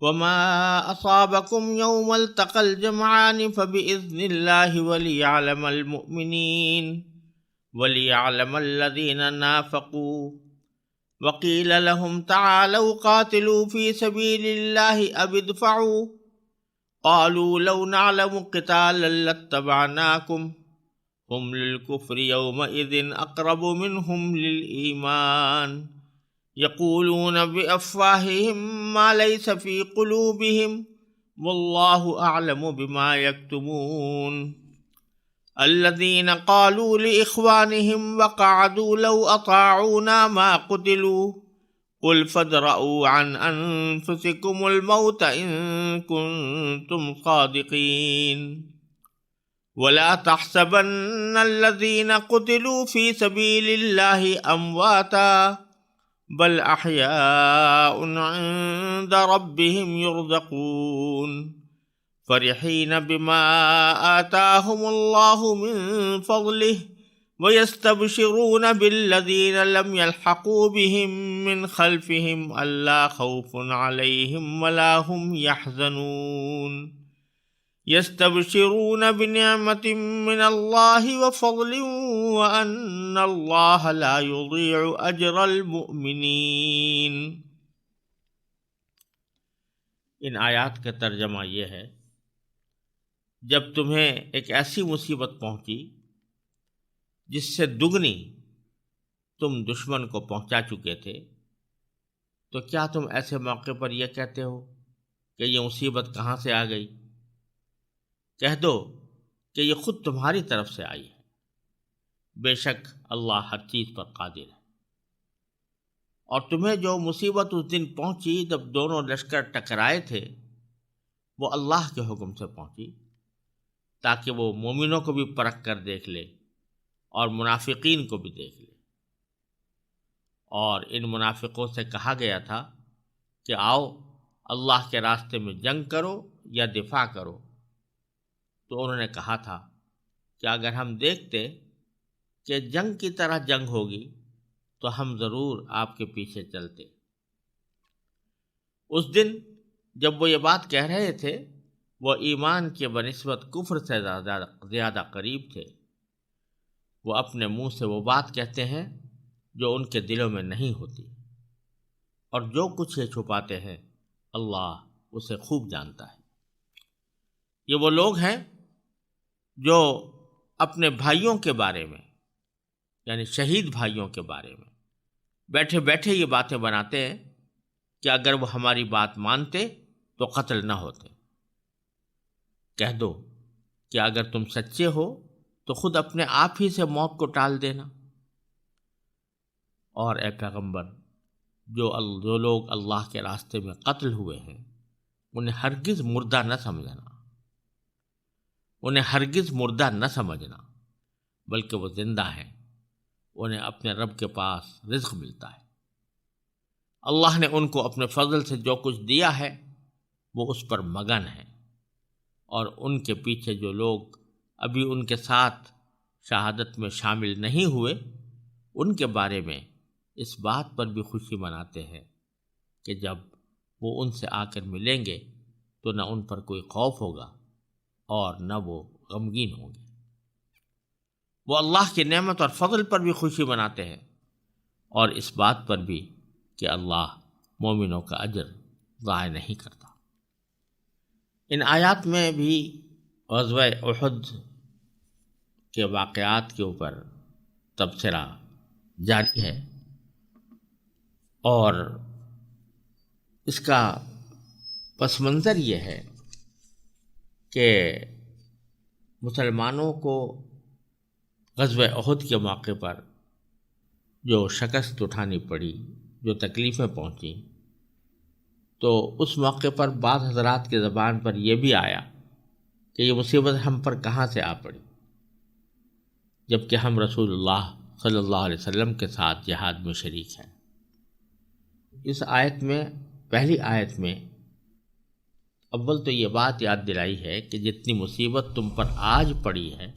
وما أصابكم يوم التقى الجمعان فبإذن الله وليعلم الذين نافقوا وقيل لهم تعالوا قاتلوا في سبيل الله أو ادفعوا قالوا لو نعلم قتالا لاتبعناكم هم للكفر يومئذ أقرب منهم للإيمان يقولون بأفواههم ما ليس في قلوبهم والله أعلم بما يكتمون الذين قالوا لإخوانهم وقعدوا لو أطاعونا ما قتلوا قل فادرءوا عن أنفسكم الموت إن كنتم صادقين ولا تحسبن الذين قتلوا في سبيل الله أمواتا بل أحياء عند ربهم يرزقون فرحين بما آتاهم الله من فضله ويستبشرون بالذين لم يلحقوا بهم من خلفهم ألا خوف عليهم ولا هم يحزنون يستبشرون بنعمة من الله وفضل وأن الله لا يضيع أجر المؤمنين۔ ان آیات کا ترجمہ یہ ہے، جب تمہیں ایک ایسی مصیبت پہنچی جس سے دگنی تم دشمن کو پہنچا چکے تھے، تو کیا تم ایسے موقع پر یہ کہتے ہو کہ یہ مصیبت کہاں سے آ گئی؟ کہہ دو کہ یہ خود تمہاری طرف سے آئی ہے، بے شک اللہ ہر چیز پر قادر ہے۔ اور تمہیں جو مصیبت اس دن پہنچی جب دونوں لشکر ٹکرائے تھے، وہ اللہ کے حکم سے پہنچی تاکہ وہ مومنوں کو بھی پرکھ کر دیکھ لے اور منافقین کو بھی دیکھ لے۔ اور ان منافقوں سے کہا گیا تھا کہ آؤ اللہ کے راستے میں جنگ کرو یا دفاع کرو، تو انہوں نے کہا تھا کہ اگر ہم دیکھتے کہ جنگ کی طرح جنگ ہوگی تو ہم ضرور آپ کے پیچھے چلتے۔ اس دن جب وہ یہ بات کہہ رہے تھے، وہ ایمان کے بنسبت کفر سے زیادہ قریب تھے۔ وہ اپنے منہ سے وہ بات کہتے ہیں جو ان کے دلوں میں نہیں ہوتی، اور جو کچھ یہ چھپاتے ہیں اللہ اسے خوب جانتا ہے۔ یہ وہ لوگ ہیں جو اپنے بھائیوں کے بارے میں، یعنی شہید بھائیوں کے بارے میں بیٹھے بیٹھے یہ باتیں بناتے ہیں کہ اگر وہ ہماری بات مانتے تو قتل نہ ہوتے۔ کہہ دو کہ اگر تم سچے ہو تو خود اپنے آپ ہی سے موت کو ٹال دینا۔ اور اے پیغمبر، جو لوگ اللہ کے راستے میں قتل ہوئے ہیں انہیں ہرگز مردہ نہ سمجھنا، بلکہ وہ زندہ ہیں، انہیں اپنے رب کے پاس رزق ملتا ہے۔ اللہ نے ان کو اپنے فضل سے جو کچھ دیا ہے وہ اس پر مگن ہے، اور ان کے پیچھے جو لوگ ابھی ان کے ساتھ شہادت میں شامل نہیں ہوئے، ان کے بارے میں اس بات پر بھی خوشی مناتے ہیں کہ جب وہ ان سے آ کر ملیں گے تو نہ ان پر کوئی خوف ہوگا اور نہ وہ غمگین ہوں گے۔ وہ اللہ کی نعمت اور فضل پر بھی خوشی مناتے ہیں، اور اس بات پر بھی کہ اللہ مومنوں کا اجر ضائع نہیں کرتا۔ ان آیات میں بھی غزوہ احد کے واقعات کے اوپر تبصرہ جاری ہے، اور اس کا پس منظر یہ ہے کہ مسلمانوں کو غزوہ احد کے موقع پر جو شکست اٹھانی پڑی، جو تکلیفیں پہنچیں، تو اس موقع پر بعض حضرات کی زبان پر یہ بھی آیا کہ یہ مصیبت ہم پر کہاں سے آ پڑی، جبکہ ہم رسول اللہ صلی اللہ علیہ وسلم کے ساتھ جہاد میں شریک ہیں۔ اس آیت میں، پہلی آیت میں اول تو یہ بات یاد دلائی ہے کہ جتنی مصیبت تم پر آج پڑی ہے،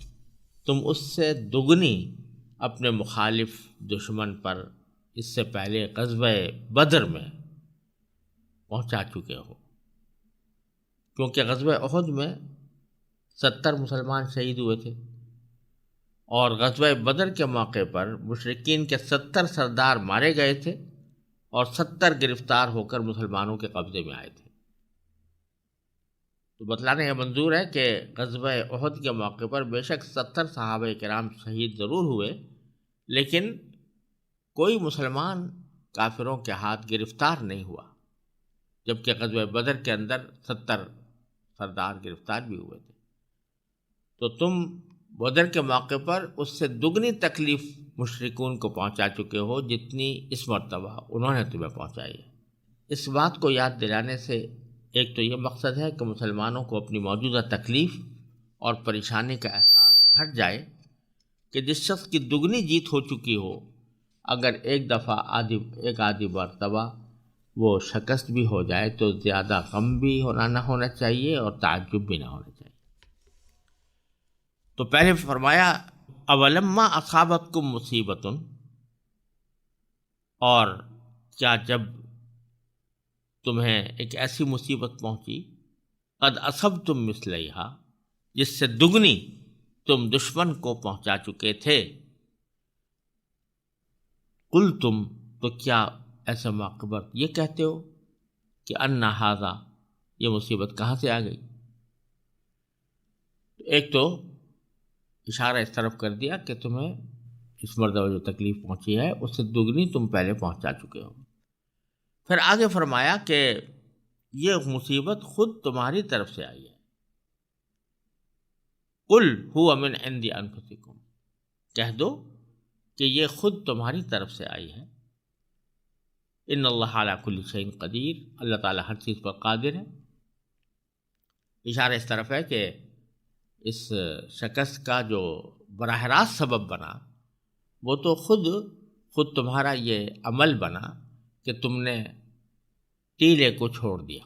تم اس سے دگنی اپنے مخالف دشمن پر اس سے پہلے غزوہ بدر میں پہنچا چکے ہو۔ کیونکہ غزوہ احد میں 70 مسلمان شہید ہوئے تھے، اور غزوہ بدر کے موقع پر مشرکین کے 70 سردار مارے گئے تھے اور 70 گرفتار ہو کر مسلمانوں کے قبضے میں آئے تھے۔ تو بتلانے کا منظور ہے کہ غزوہ احد کے موقع پر بے شک 70 صحابہ کرام شہید ضرور ہوئے، لیکن کوئی مسلمان کافروں کے ہاتھ گرفتار نہیں ہوا، جبکہ غزوہ بدر کے اندر 70 سردار گرفتار بھی ہوئے تھے۔ تو تم بدر کے موقع پر اس سے دگنی تکلیف مشرکون کو پہنچا چکے ہو جتنی اس مرتبہ انہوں نے تمہیں پہنچائی ہے۔ اس بات کو یاد دلانے سے ایک تو یہ مقصد ہے کہ مسلمانوں کو اپنی موجودہ تکلیف اور پریشانی کا احساس گھٹ جائے کہ جس شخص کی دگنی جیت ہو چکی ہو، اگر ایک دفعہ آدھی مرتبہ وہ شکست بھی ہو جائے تو زیادہ غم بھی نہ ہونا چاہیے اور تعجب بھی نہ ہونا چاہیے۔ تو پہلے فرمایا اولما اصابتکم مصیبۃ، اور کیا جب تمہیں ایک ایسی مصیبت پہنچی قد اصبتم مثلیہا، جس سے دگنی تم دشمن کو پہنچا چکے تھے، قلتم، تو کیا ایسے موقع پر یہ کہتے ہو کہ ان ھذا، یہ مصیبت کہاں سے آ گئی؟ ایک تو اشارہ اس طرف کر دیا کہ تمہیں اس مرتبہ جو تکلیف پہنچی ہے اس سے دگنی تم پہلے پہنچا چکے ہو۔ پھر آگے فرمایا کہ یہ مصیبت خود تمہاری طرف سے آئی ہے۔ قل ھو من عند انفسکم، کہہ دو کہ یہ خود تمہاری طرف سے آئی ہے۔ ان اللہ علی کل شیء قدیر، اللہ تعالیٰ ہر چیز پر قادر ہے۔ اشارہ اس طرف ہے کہ اس شکست کا جو براہ راست سبب بنا وہ تو خود تمہارا یہ عمل بنا کہ تم نے ٹیلے کو چھوڑ دیا،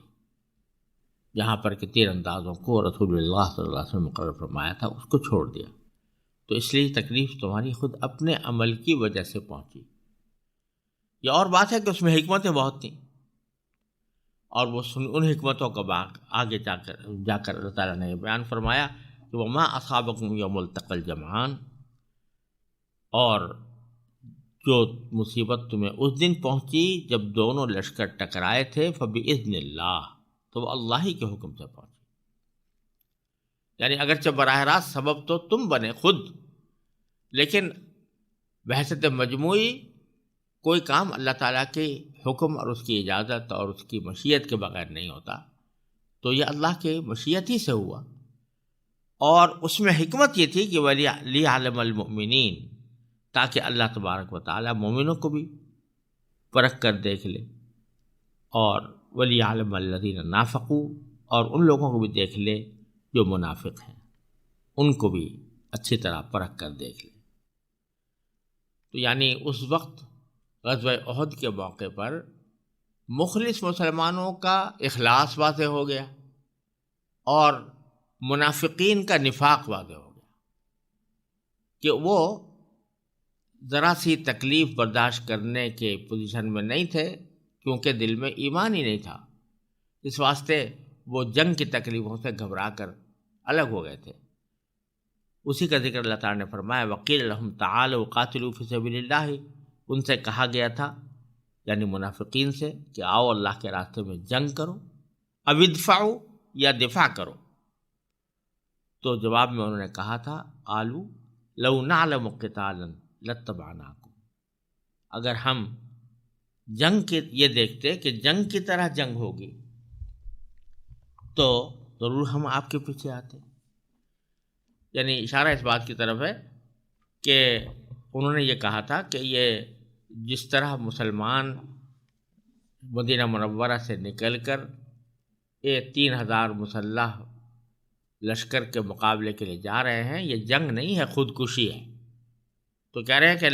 جہاں پر کہ تیر اندازوں کو رسول اللہ صلی اللہ علیہ وسلم مقرر فرمایا تھا اس کو چھوڑ دیا، تو اس لیے تکلیف تمہاری خود اپنے عمل کی وجہ سے پہنچی۔ یہ اور بات ہے کہ اس میں حکمتیں بہت تھیں، اور وہ ان حکمتوں کا آگے جا کر اللہ تعالیٰ نے بیان فرمایا کہ وما اصابکم یوم التقى الجمعان، اور جو مصیبت تمہیں اس دن پہنچی جب دونوں لشکر ٹکرائے تھے فبإذن اللہ، تو وہ اللہ ہی کے حکم سے پہنچی۔ یعنی اگرچہ براہ راست سبب تو تم بنے خود، لیکن بحثیت مجموعی کوئی کام اللہ تعالیٰ کے حکم اور اس کی اجازت اور اس کی مشیت کے بغیر نہیں ہوتا، تو یہ اللہ کے مشیت ہی سے ہوا۔ اور اس میں حکمت یہ تھی کہ وَلِيَعْلَمَ الْمُؤْمِنِينَ، تاکہ اللہ تبارک و تعالیٰ مومنوں کو بھی پرکھ کر دیکھ لے، اور وَلِيَعْلَمَ الَّذِينَ نَافَقُوا، اور ان لوگوں کو بھی دیکھ لے جو منافق ہیں، ان کو بھی اچھی طرح پرکھ کر دیکھ لے۔ تو یعنی اس وقت غزوہ احد کے موقع پر مخلص مسلمانوں کا اخلاص واضح ہو گیا اور منافقین کا نفاق واضح ہو گیا کہ وہ ذرا سی تکلیف برداشت کرنے کے پوزیشن میں نہیں تھے، کیونکہ دل میں ایمان ہی نہیں تھا، اس واسطے وہ جنگ کی تکلیفوں سے گھبرا کر الگ ہو گئے تھے۔ اسی کا ذکر اللہ تعالیٰ نے فرمایا وَقِيلَ لَهُمْ تَعَالَوْا قَاتِلُوا فِي سَبِيلِ اللَّهِ، ان سے کہا گیا تھا یعنی منافقین سے کہ آؤ اللہ کے راستے میں جنگ کرو، اب ادفعوا، یا دفاع کرو۔ تو جواب میں انہوں نے کہا تھا قالوا لو نعلم قتالا لاتبعناکم، اگر ہم جنگ کے یہ دیکھتے کہ جنگ کی طرح جنگ ہوگی تو ضرور ہم آپ کے پیچھے آتے۔ یعنی اشارہ اس بات کی طرف ہے کہ انہوں نے یہ کہا تھا کہ یہ جس طرح مسلمان مدینہ منورہ سے نکل کر 3000 مسلح لشکر کے مقابلے کے لیے جا رہے ہیں، یہ جنگ نہیں ہے، خودکشی ہے۔ تو کہہ رہے ہیں کہ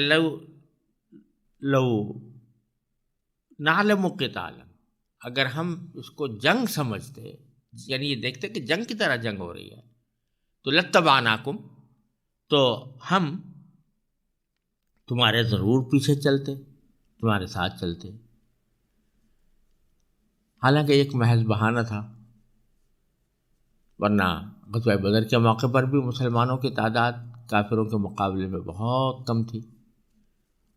لو نعلم قتالا، اگر ہم اس کو جنگ سمجھتے، یعنی یہ دیکھتے کہ جنگ کی طرح جنگ ہو رہی ہے، تو لاتبعناکم، تو ہم تمہارے ضرور پیچھے چلتے، تمہارے ساتھ چلتے۔ حالانکہ ایک محض بہانہ تھا ورنہ غزوہ بدر کے موقع پر بھی مسلمانوں کی تعداد کافروں کے مقابلے میں بہت کم تھی،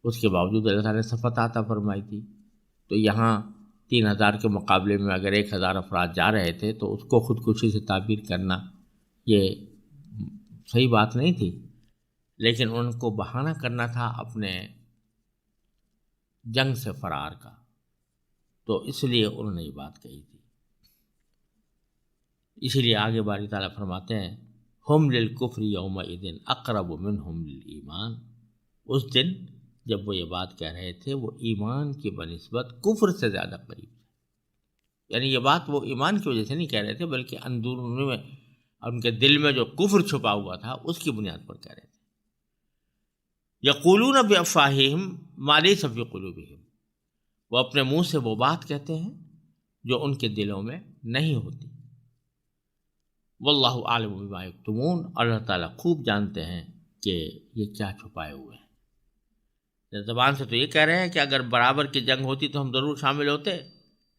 اس کے باوجود اللہ تعالیٰ نے فتح عطا فرمائی تھی۔ تو یہاں 3000 کے مقابلے میں اگر 1000 افراد جا رہے تھے تو اس کو خودکشی سے تعبیر کرنا یہ صحیح بات نہیں تھی، لیکن ان کو بہانہ کرنا تھا اپنے جنگ سے فرار کا، تو اس لیے انہوں نے یہ بات کہی تھی۔ اسی لیے آگے باری تعالیٰ فرماتے ہیں ہم للکفر یومئذ اقرب منہم للایمان، اس دن جب وہ یہ بات کہہ رہے تھے وہ ایمان کی بنسبت کفر سے زیادہ قریب تھے، یعنی یہ بات وہ ایمان کی وجہ سے نہیں کہہ رہے تھے بلکہ اندرونی میں ان کے دل میں جو کفر چھپا ہوا تھا اس کی بنیاد پر کہہ رہے تھے۔ یقولون بافواہہم ما لیس فی قلوبہم، وہ اپنے منہ سے وہ بات کہتے ہیں جو ان کے دلوں میں نہیں ہوتی۔ واللہ اعلم بما یکتمون، اللہ تعالیٰ خوب جانتے ہیں کہ یہ کیا چھپائے ہوئے ہیں۔ زبان سے تو یہ کہہ رہے ہیں کہ اگر برابر کی جنگ ہوتی تو ہم ضرور شامل ہوتے،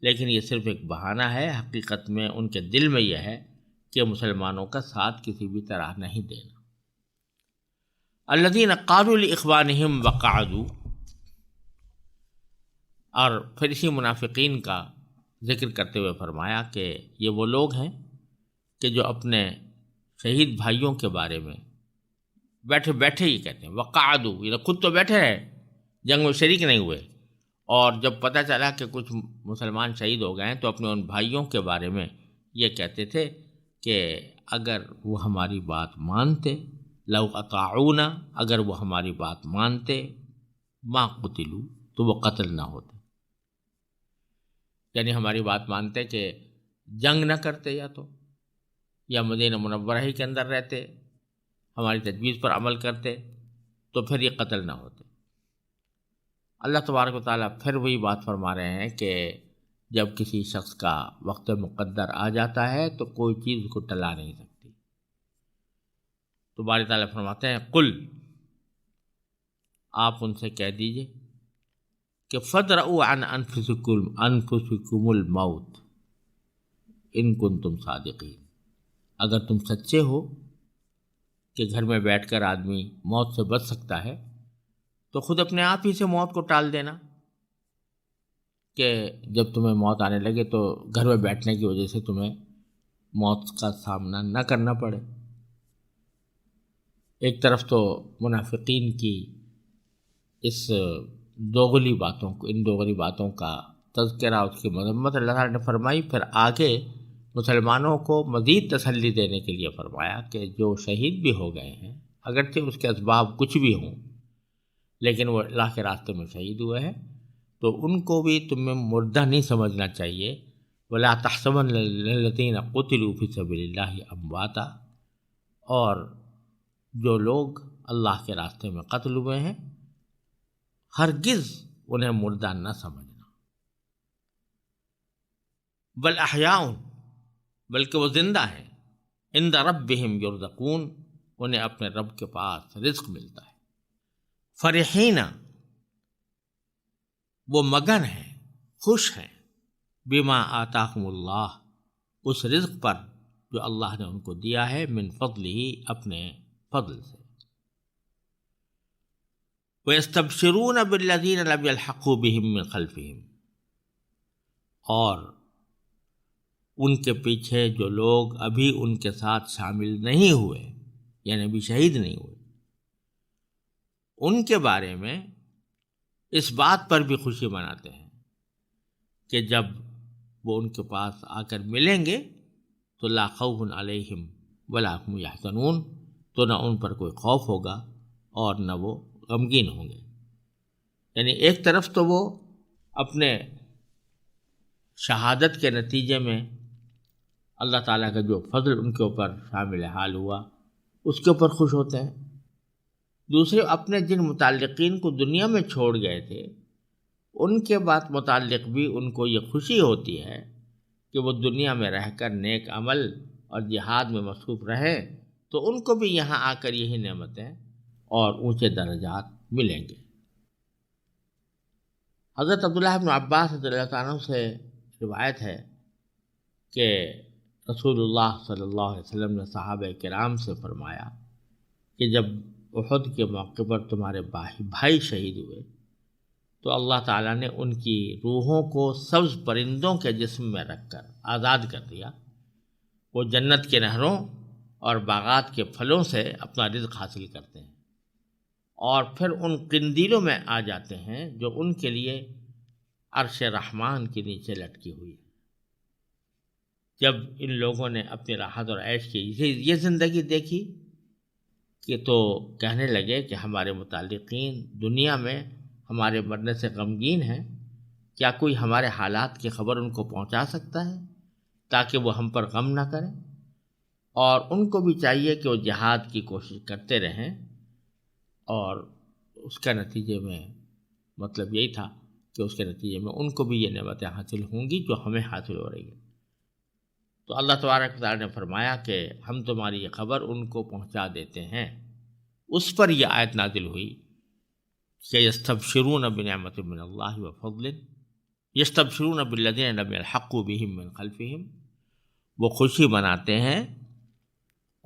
لیکن یہ صرف ایک بہانہ ہے، حقیقت میں ان کے دل میں یہ ہے کہ مسلمانوں کا ساتھ کسی بھی طرح نہیں دینا۔ الذین قالوا لاخوانہم وقعدوا، اور پھر اسی منافقین کا ذکر کرتے ہوئے فرمایا کہ یہ وہ لوگ ہیں کہ جو اپنے شہید بھائیوں کے بارے میں بیٹھے بیٹھے ہی کہتے ہیں وقعدوا، یہ خود تو بیٹھے ہیں، جنگ میں شریک نہیں ہوئے، اور جب پتہ چلا کہ کچھ مسلمان شہید ہو گئے ہیں تو اپنے ان بھائیوں کے بارے میں یہ کہتے تھے کہ اگر وہ ہماری بات مانتے، لو اطاعونا، اگر وہ ہماری بات مانتے، ما قتلوا، تو وہ قتل نہ ہوتے، یعنی ہماری بات مانتے کہ جنگ نہ کرتے یا مدینہ منورہ ہی کے اندر رہتے، ہماری تجویز پر عمل کرتے، تو پھر یہ قتل نہ ہوتے۔ اللہ تبارک و تعالیٰ پھر وہی بات فرما رہے ہیں کہ جب کسی شخص کا وقت مقدر آ جاتا ہے تو کوئی چیز اس کو ٹلا نہیں سکتی۔ تو باری تعالیٰ فرماتے ہیں قل، آپ ان سے کہہ دیجئے کہ فَادْرَؤُوا عَنْ أَنفُسِكُمُ الْمَوْتِ إِن كُنتُمْ صَادِقِينَ، اگر تم سچے ہو کہ گھر میں بیٹھ کر آدمی موت سے بچ سکتا ہے تو خود اپنے آپ ہی سے موت کو ٹال دینا، کہ جب تمہیں موت آنے لگے تو گھر میں بیٹھنے کی وجہ سے تمہیں موت کا سامنا نہ کرنا پڑے۔ ایک طرف تو منافقین کی اس دوغلی باتوں کو، ان دوغلی باتوں کا تذکرہ، اس کی مذمت اللہ تعالیٰ نے فرمائی، پھر آگے مسلمانوں کو مزید تسلی دینے کے لیے فرمایا کہ جو شہید بھی ہو گئے ہیں، اگرچہ اس کے اسباب کچھ بھی ہوں لیکن وہ اللہ کے راستے میں شہید ہوئے ہیں، تو ان کو بھی تمہیں مردہ نہیں سمجھنا چاہیے۔ وَلَا تَحْسَبَنَّ الَّذِينَ قُتِلُوا فِي سَبِيلِ اللَّهِ أَمْوَاتًا، اور جو لوگ اللہ کے راستے میں قتل ہوئے ہیں ہرگز انہیں مردہ نہ سمجھنا، بل احیاء، بلکہ وہ زندہ ہیں، عند ربہم یرزقون، انہیں اپنے رب کے پاس رزق ملتا ہے۔ فرحین، وہ مگن ہیں، خوش ہیں، بما آتاہم اللہ، اس رزق پر جو اللہ نے ان کو دیا ہے، من فضلہ، اپنے فضل سے۔ وَيَسْتَبْشِرُونَ بِالَّذِينَ لَمْ يَلْحَقُوا بِهِم مِّن خَلْفِهِمْ، اور ان کے پیچھے جو لوگ ابھی ان کے ساتھ شامل نہیں ہوئے، یعنی ابھی شہید نہیں ہوئے، ان کے بارے میں اس بات پر بھی خوشی مناتے ہیں کہ جب وہ ان کے پاس آ کر ملیں گے تو لا خوف علیہم ولا هم یحزنون، تو نہ ان پر کوئی خوف ہوگا اور نہ وہ غمگین ہوں گے۔ یعنی ایک طرف تو وہ اپنے شہادت کے نتیجے میں اللہ تعالیٰ کا جو فضل ان کے اوپر شامل حال ہوا اس کے اوپر خوش ہوتے ہیں، دوسرے اپنے جن متعلقین کو دنیا میں چھوڑ گئے تھے ان کے بات متعلق بھی ان کو یہ خوشی ہوتی ہے کہ وہ دنیا میں رہ کر نیک عمل اور جہاد میں مصروف رہیں تو ان کو بھی یہاں آ کر یہی نعمتیں اور اونچے درجات ملیں گے۔ حضرت عبداللہ بن عباس رضی اللہ تعالیٰ عنہ سے روایت ہے کہ رسول اللہ صلی اللہ علیہ وسلم نے صحابہ کرام سے فرمایا کہ جب احد کے موقع پر تمہارے بھائی شہید ہوئے تو اللہ تعالیٰ نے ان کی روحوں کو سبز پرندوں کے جسم میں رکھ کر آزاد کر دیا. وہ جنت کے نہروں اور باغات کے پھلوں سے اپنا رزق حاصل کرتے ہیں اور پھر ان قندیلوں میں آ جاتے ہیں جو ان کے لیے عرش رحمان کے نیچے لٹکی ہوئی ہے. جب ان لوگوں نے اپنی راحت اور عیش کی یہ زندگی دیکھی کہ تو کہنے لگے کہ ہمارے متعلقین دنیا میں ہمارے مرنے سے غمگین ہیں. کیا کوئی ہمارے حالات کی خبر ان کو پہنچا سکتا ہے تاکہ وہ ہم پر غم نہ کریں؟ اور ان کو بھی چاہیے کہ وہ جہاد کی کوشش کرتے رہیں، اور اس کے نتیجے میں مطلب یہی تھا کہ اس کے نتیجے میں ان کو بھی یہ نعمتیں حاصل ہوں گی جو ہمیں حاصل ہو رہی ہیں. تو اللہ تبارک و تعالیٰ نے فرمایا کہ ہم تمہاری یہ خبر ان کو پہنچا دیتے ہیں. اس پر یہ آیت نازل ہوئی کہ یستبشرون بنعمت من اللہ وفضل یستبشرون بالذین لم یلحقوا بہم من خلفہم. وہ خوشی مناتے ہیں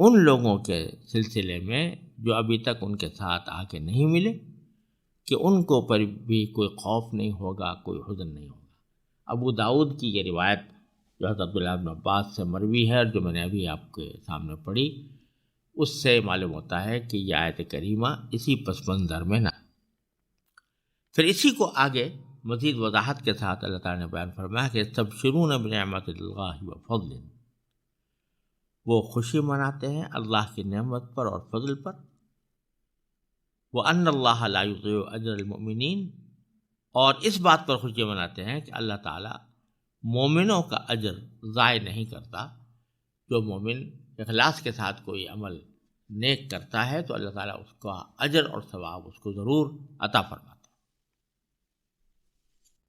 ان لوگوں کے سلسلے میں جو ابھی تک ان کے ساتھ آ کے نہیں ملے کہ ان کو پر بھی کوئی خوف نہیں ہوگا، کوئی حزن نہیں ہوگا. ابو داؤد کی یہ روایت جو حضرت عبداللہ بن عباس سے مروی ہے اور جو میں نے ابھی آپ کے سامنے پڑھی، اس سے معلوم ہوتا ہے کہ یہ آیت کریمہ اسی پس منظر میں نہ. پھر اسی کو آگے مزید وضاحت کے ساتھ اللہ تعالیٰ نے بیان فرمایا کہ یستبشرون بنعمت اللہ وفضل. وہ خوشی مناتے ہیں اللہ کی نعمت پر اور فضل پر. وَأَنَّ اللَّهَ لَا يُضِيعُ أَجْرَ الْمُؤْمِنِينَ. اور اس بات پر خوشی مناتے ہیں کہ اللہ تعالیٰ مومنوں کا اجر ضائع نہیں کرتا. جو مومن اخلاص کے ساتھ کوئی عمل نیک کرتا ہے تو اللہ تعالیٰ اس کا اجر اور ثواب اس کو ضرور عطا فرماتا ہے.